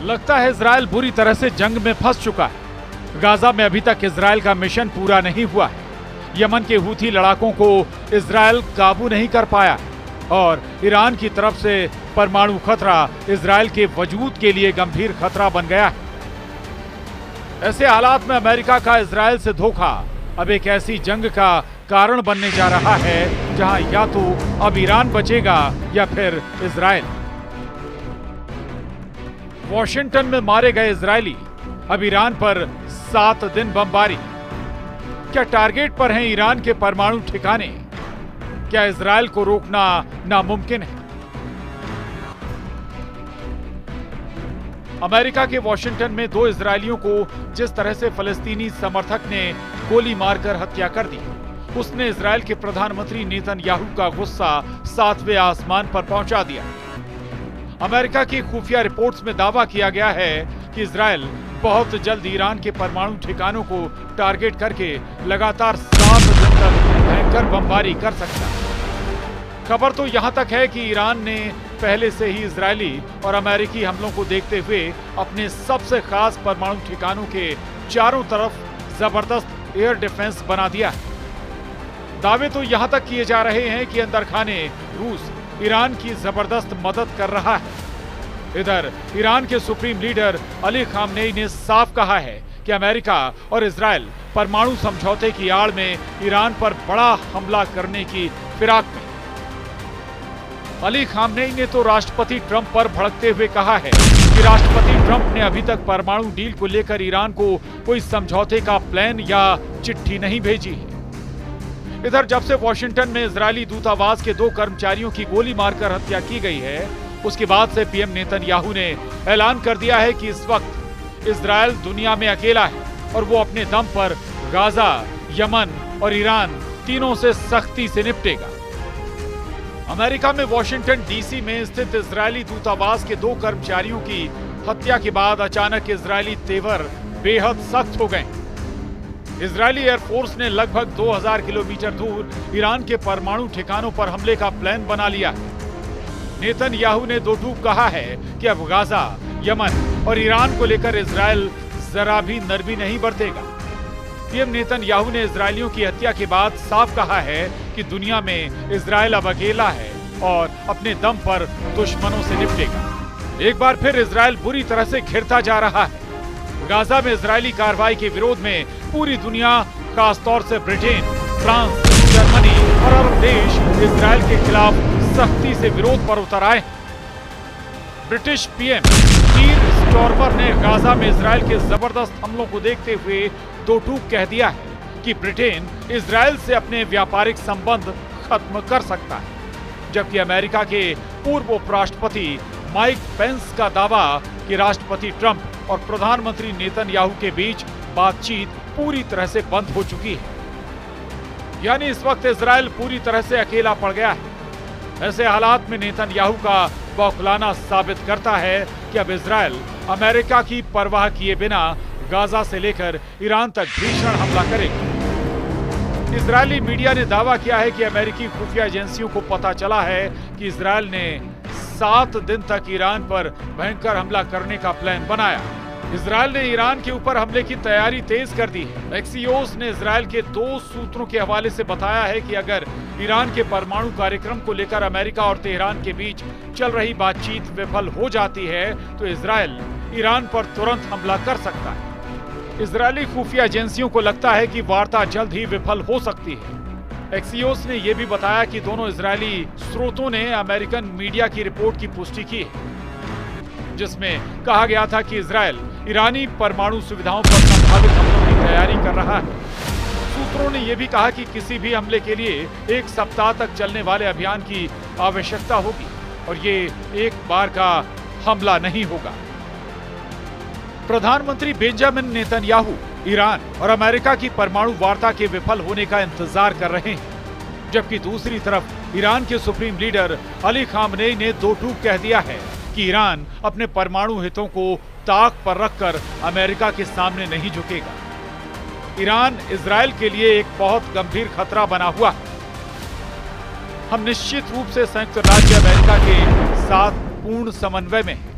लगता है इजराइल बुरी तरह से जंग में फंस चुका है। गाजा में अभी तक इजराइल का मिशन पूरा नहीं हुआ है। यमन के हूथी लड़ाकों को इजराइल काबू नहीं कर पाया और ईरान की तरफ से परमाणु खतरा इजराइल के वजूद के लिए गंभीर खतरा बन गया है। ऐसे हालात में अमेरिका का इजराइल से धोखा अब एक ऐसी जंग का कारण बनने जा रहा है जहां या तो अब ईरान बचेगा या फिर इजराइल। वॉशिंगटन में मारे गए इजरायली, अब ईरान पर 7 दिन बमबारी। क्या टारगेट पर हैं ईरान के परमाणु ठिकाने? क्या इजराइल को रोकना नामुमकिन है? अमेरिका के वॉशिंगटन में 2 इजरायलियों को जिस तरह से फलस्तीनी समर्थक ने गोली मारकर हत्या कर दी, उसने इजराइल के प्रधानमंत्री नेतन्याहू का गुस्सा 7वें आसमान पर पहुंचा दिया। अमेरिका की खुफिया रिपोर्ट्स में दावा किया गया है कि इजराइल बहुत जल्द ईरान के परमाणु ठिकानों को टारगेट करके लगातार 7 दिन तक भयंकर बमबारी कर सकता है। खबर तो यहां तक है कि ईरान ने पहले से ही इजरायली और अमेरिकी हमलों को देखते हुए अपने सबसे खास परमाणु ठिकानों के चारों तरफ जबरदस्त एयर डिफेंस बना दिया है। दावे तो यहां तक किए जा रहे हैं कि अंदर खाने रूस ईरान की जबरदस्त मदद कर रहा है। इधर ईरान के सुप्रीम लीडर अली खामनेई ने साफ कहा है कि अमेरिका और इजराइल परमाणु समझौते की आड़ में ईरान पर बड़ा हमला करने की फिराक में। अली खामनेई ने तो राष्ट्रपति ट्रंप पर भड़कते हुए कहा है कि राष्ट्रपति ट्रंप ने अभी तक परमाणु डील को लेकर ईरान को कोई समझौते का प्लान या चिट्ठी नहीं भेजी है। इधर जब से वॉशिंगटन में इजरायली दूतावास के 2 कर्मचारियों की गोली मारकर हत्या की गई है, उसके बाद से पीएम नेतन्याहू ने ऐलान कर दिया है कि इस वक्त इजराइल दुनिया में अकेला है और वो अपने दम पर गाजा, यमन और ईरान तीनों से सख्ती से निपटेगा। अमेरिका में वॉशिंगटन डीसी में स्थित इजरायली दूतावास के 2 कर्मचारियों की हत्या के बाद अचानक इजरायली तेवर बेहद सख्त हो गए। इजरायली एयरफोर्स ने लगभग 2000 किलोमीटर दूर ईरान के परमाणु ठिकानों पर हमले का प्लान बना लिया है। नेतन्याहू ने दो टूक कहा है कि अब गाजा, यमन और ईरान को लेकर इजराइल जरा भी नरमी नहीं बरतेगा। पीएम नेतन्याहू ने इजरायलियों की हत्या के बाद साफ कहा है कि दुनिया में इजराइल अब अकेला है और अपने दम पर दुश्मनों से निपटेगा। एक बार फिर इजराइल बुरी तरह से घिरता जा रहा है। गाजा में इजरायली कार्रवाई के विरोध में पूरी दुनिया, खासतौर से ब्रिटेन, फ्रांस, जर्मनी और अरब देश इजराइल के खिलाफ सख्ती से विरोध पर उतर आए। ब्रिटिश पीएम कीर स्टारमर ने गाजा में इजराइल के जबरदस्त हमलों को देखते हुए दो टूक कह दिया है कि ब्रिटेन इजराइल से अपने व्यापारिक संबंध खत्म कर सकता है, जबकि अमेरिका के पूर्व उपराष्ट्रपति माइक पेंस का दावा कि राष्ट्रपति ट्रंप और प्रधानमंत्री नेतन्याहू के बीच बातचीत पूरी तरह से बंद हो चुकी है। यानी इस वक्त इजराइल पूरी तरह से अकेला पड़ गया है। ऐसे हालात में नेतन्याहू का बौखलाना साबित करता है कि अब इजराइल अमेरिका की परवाह किए बिना गाजा से लेकर ईरान तक भीषण हमला करेगा। इजरायली मीडिया ने दावा किया है कि अमेरिकी खुफिया एजेंसियों को पता चला है कि इजराइल ने 7 दिन तक ईरान पर भयंकर हमला करने का प्लान बनाया। इजराइल ने ईरान के ऊपर हमले की तैयारी तेज कर दी है। एक्सियोस ने इजराइल के 2 सूत्रों के हवाले से बताया है कि अगर ईरान के परमाणु कार्यक्रम को लेकर अमेरिका और तेहरान के बीच चल रही बातचीत विफल हो जाती है तो इजराइल ईरान पर तुरंत हमला कर सकता है। इजरायली खुफिया एजेंसियों को लगता है कि वार्ता जल्द ही विफल हो सकती है। एक्सियोस ने यह भी बताया कि दोनों इजरायली स्रोतों ने अमेरिकन मीडिया की रिपोर्ट की पुष्टि की है, जिसमें कहा गया था कि इजराइल ईरानी परमाणु सुविधाओं पर संभावित हमलों की तैयारी कर रहा है। सूत्रों ने यह भी कहा कि किसी भी हमले के लिए 1 सप्ताह तक चलने वाले अभियान की आवश्यकता होगी और ये एक बार का हमला नहीं होगा। प्रधानमंत्री बेंजामिन नेतन्याहू ईरान और अमेरिका की परमाणु वार्ता के विफल होने का इंतजार कर रहे हैं, जबकि दूसरी तरफ ईरान के सुप्रीम लीडर अली खामनेई ने दो टूक कह दिया है कि ईरान अपने परमाणु हितों को ताक पर रखकर अमेरिका के सामने नहीं झुकेगा। ईरान इजराइल के लिए एक बहुत गंभीर खतरा बना हुआ है। हम निश्चित रूप से संयुक्त राज्य अमेरिका के साथ पूर्ण समन्वय में हैं।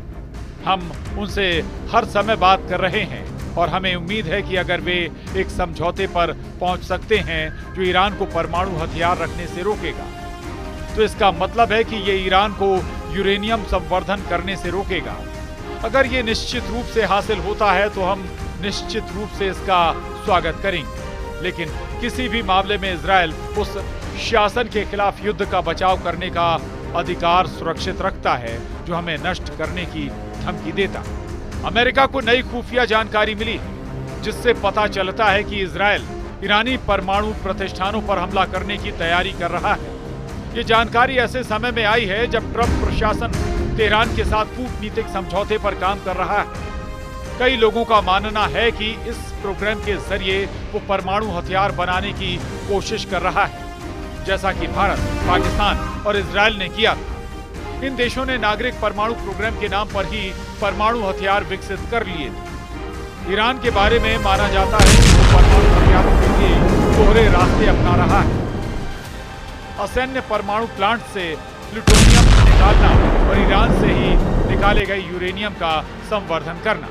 हम उनसे हर समय बात कर रहे हैं और हमें उम्मीद है कि अगर वे एक समझौते पर पहुंच सकते हैं जो ईरान को परमाणु हथियार रखने से रोकेगा, तो इसका मतलब है कि ये ईरान को यूरेनियम संवर्धन करने से रोकेगा। अगर ये निश्चित रूप से हासिल होता है तो हम निश्चित रूप से इसका स्वागत करेंगे, लेकिन किसी भी मामले में इजराइल उस शासन के खिलाफ युद्ध का बचाव करने का अधिकार सुरक्षित रखता है जो हमें नष्ट करने की धमकी देता। अमेरिका को नई खुफिया जानकारी मिली है जिससे पता चलता है कि इजराइल ईरानी परमाणु प्रतिष्ठानों पर हमला करने की तैयारी कर रहा है। ये जानकारी ऐसे समय में आई है जब ट्रंप प्रशासन तेहरान के साथ कूटनीतिक समझौते पर काम कर रहा है। कई लोगों का मानना है कि इस प्रोग्राम के जरिए वो परमाणु हथियार बनाने की कोशिश कर रहा है, जैसा कि भारत, पाकिस्तान और इजराइल ने किया था। इन देशों ने नागरिक परमाणु प्रोग्राम के नाम पर ही परमाणु हथियार विकसित कर लिए थे। ईरान के बारे में माना जाता है कि वो परमाणु हथियारों के लिए दोहरे रास्ते अपना रहा है। असैन्य परमाणु प्लांट से प्लूटोनियम निकालना और ईरान से ही निकाले गए यूरेनियम का संवर्धन करना।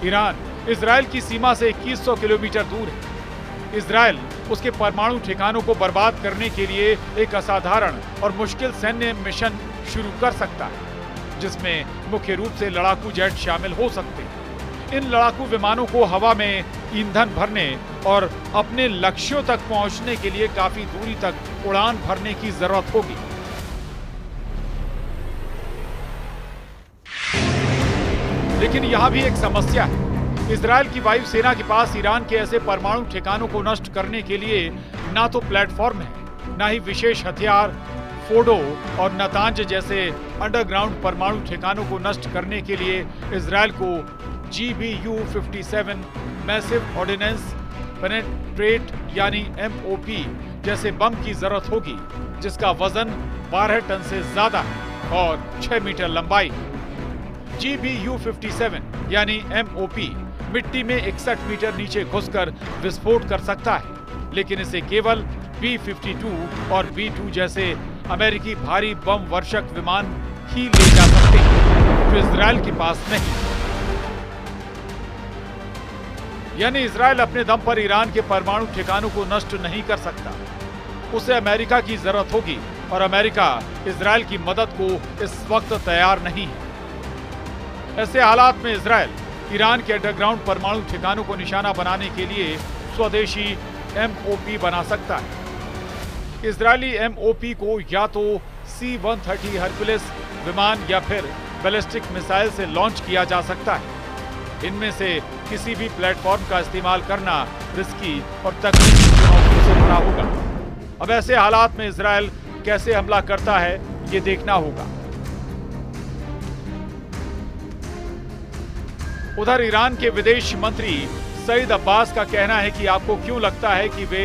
ईरान इजराइल की सीमा से 2100 किलोमीटर दूर है। इजराइल उसके परमाणु ठिकानों को बर्बाद करने के लिए एक असाधारण और मुश्किल सैन्य मिशन शुरू कर सकता है, जिसमें मुख्य रूप से लड़ाकू जेट शामिल हो सकते हैं। इन लड़ाकू विमानों को हवा में ईंधन भरने और अपने लक्ष्यों तक पहुंचने के लिए काफी दूरी तक उड़ान भरने की जरूरत होगी। लेकिन यहां भी एक समस्या है। इजराइल की वायुसेना के पास ईरान के ऐसे परमाणु ठिकानों को नष्ट करने के लिए ना तो प्लेटफॉर्म है, ना ही विशेष हथियार, फोडो और नतांज जैसे अंडरग्राउंड परमाणु ठिकानों को नष्ट करने के लिए इजराइल को GBU-57 मैसिव ऑर्डिनेंस पेनेट्रेट यानी MOP जैसे बम की जरूरत होगी, जिसका वजन 12 टन से ज्यादा है और 6 मीटर लंबाई। GBU-57 यानी MOP मिट्टी में 61 मीटर नीचे घुसकर विस्फोट कर सकता है, लेकिन इसे केवल B-52 और B-2 जैसे अमेरिकी भारी बम वर्षक विमान ही ले जा सकते हैं, जो इजराइल के पास नहीं। यानी इजराइल अपने दम पर ईरान के परमाणु ठिकानों को नष्ट नहीं कर सकता। उसे अमेरिका की जरूरत होगी और अमेरिका इजराइल की मदद को इस वक्त तैयार नहीं है। ऐसे हालात में इजराइल ईरान के अंडरग्राउंड परमाणु ठिकानों को निशाना बनाने के लिए स्वदेशी MOP बना सकता है। इजरायली MOP को या तो C-130 हरकुलिस विमान या फिर बैलिस्टिक मिसाइल से लॉन्च किया जा सकता है। इनमें से किसी भी प्लेटफॉर्म का इस्तेमाल करना रिस्की और तकनीकी चुनौतियों से भरा होगा। अब ऐसे हालात में इजराइल कैसे हमला करता है, ये देखना होगा। उधर ईरान के विदेश मंत्री सईद अब्बास का कहना है कि आपको क्यों लगता है कि वे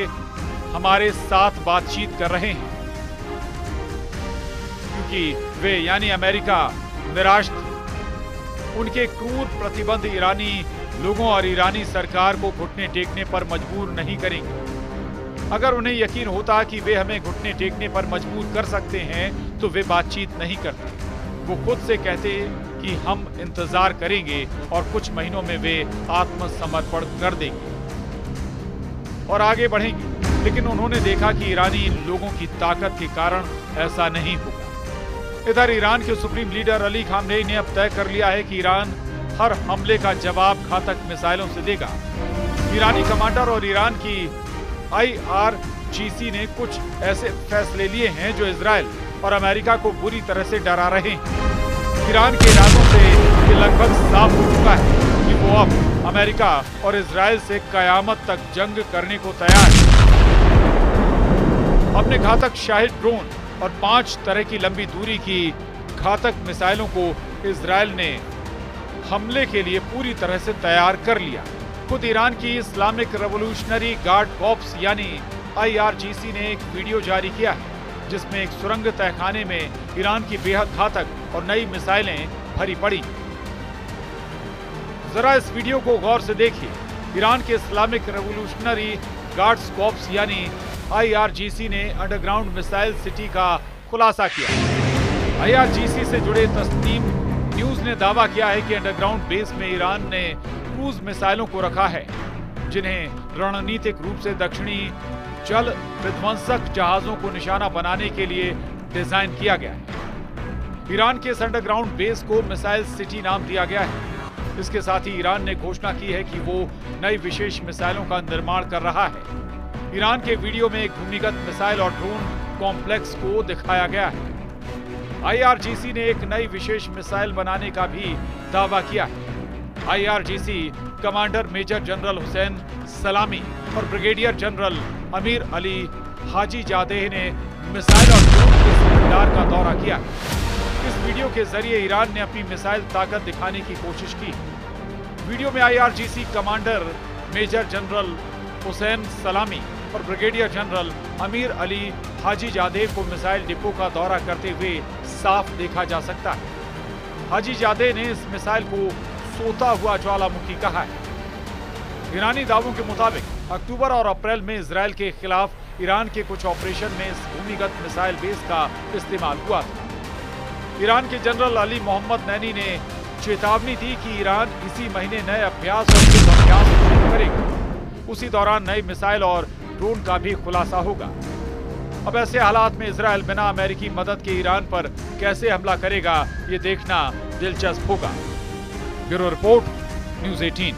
हमारे साथ बातचीत कर रहे हैं, क्योंकि वे यानी अमेरिका निराश थे। उनके क्रूर प्रतिबंध ईरानी लोगों और ईरानी सरकार को घुटने टेकने पर मजबूर नहीं करेंगे। अगर उन्हें यकीन होता कि वे हमें घुटने टेकने पर मजबूर कर सकते हैं तो वे बातचीत नहीं करते। वो खुद से कहते कि हम इंतजार करेंगे और कुछ महीनों में वे आत्मसमर्पण कर देंगे और आगे बढ़ेंगे। लेकिन उन्होंने देखा कि ईरानी लोगों की ताकत के कारण ऐसा नहीं होगा। इधर ईरान के सुप्रीम लीडर अली खामनेई ने अब तय कर लिया है कि ईरान हर हमले का जवाब घातक मिसाइलों से देगा। ईरानी कमांडर और ईरान की IRGC ने कुछ ऐसे फैसले लिए हैं जो इजराइल और अमेरिका को बुरी तरह से डरा रहे हैं। ईरान के इरादों से ये लगभग साफ हो चुका है कि वो अब अमेरिका और इजराइल से कयामत तक जंग करने को तैयार है। अपने घातक शाहिद ड्रोन और 5 तरह की लंबी दूरी की घातक मिसाइलों को इजराइल ने हमले के लिए पूरी तरह से तैयार कर लिया। खुद ईरान की इस्लामिक रेवोल्यूशनरी गार्ड कॉर्प्स यानी IRGC ने एक वीडियो जारी किया है जिसमें एक सुरंग तहखाने में ईरान की बेहद घातक और नई मिसाइलें भरी पड़ी। जरा इस वीडियो को गौर से देखिए। ईरान के इस्लामिक रेवोल्यूशनरी गार्ड्स कॉर्प्स यानी IRGC ने अंडरग्राउंड मिसाइल सिटी का खुलासा किया। IRGC से जुड़े तस्नीम न्यूज ने दावा किया है कि अंडरग्राउंड बेस में ईरान ने क्रूज मिसाइलों को रखा है, जिन्हें रणनीतिक रूप से दक्षिणी जल विध्वंसक जहाजों को निशाना बनाने के लिए डिजाइन किया गया है। ईरान के इस अंडरग्राउंड बेस को मिसाइल सिटी नाम दिया गया है। इसके साथ ही ईरान ने घोषणा की है कि वो नई विशेष मिसाइलों का निर्माण कर रहा है। ईरान के वीडियो में एक भूमिगत मिसाइल और ड्रोन कॉम्प्लेक्स को दिखाया गया है। IRGC ने एक नई विशेष मिसाइल बनाने का भी दावा किया है। IRGC commander major general Hossein Salami और brigadier general Amir Ali Hajizadeh ने मिसाइल और ड्रोन के भंडार का दौरा किया। इस वीडियो के जरिए ईरान ने अपनी मिसाइल ताकत दिखाने की कोशिश की। वीडियो में IRGC commander major general Hossein Salami और brigadier general Amir Ali Hajizadeh को मिसाइल डिपो का दौरा करते हुए साफ देखा जा सकता है। हाजीजादेह ने इस मिसाइल को सोता हुआ ज्वालामुखी कहा है। ईरानी दावों के मुताबिक अक्टूबर और अप्रैल में इजरायल के खिलाफ ईरान के कुछ ऑपरेशन में इस भूमिगत मिसाइल बेस का इस्तेमाल हुआ था। ईरान के जनरल अली मोहम्मद नैनी ने चेतावनी दी कि ईरान इसी महीने नए अभ्यास और युद्धाभ्यास शुरू करेगा। उसी दौरान नई मिसाइल और ड्रोन का भी खुलासा होगा। अब ऐसे हालात में इजरायल बिना अमेरिकी मदद के ईरान पर कैसे हमला करेगा, ये देखना दिलचस्प होगा। Bureau report, news 18।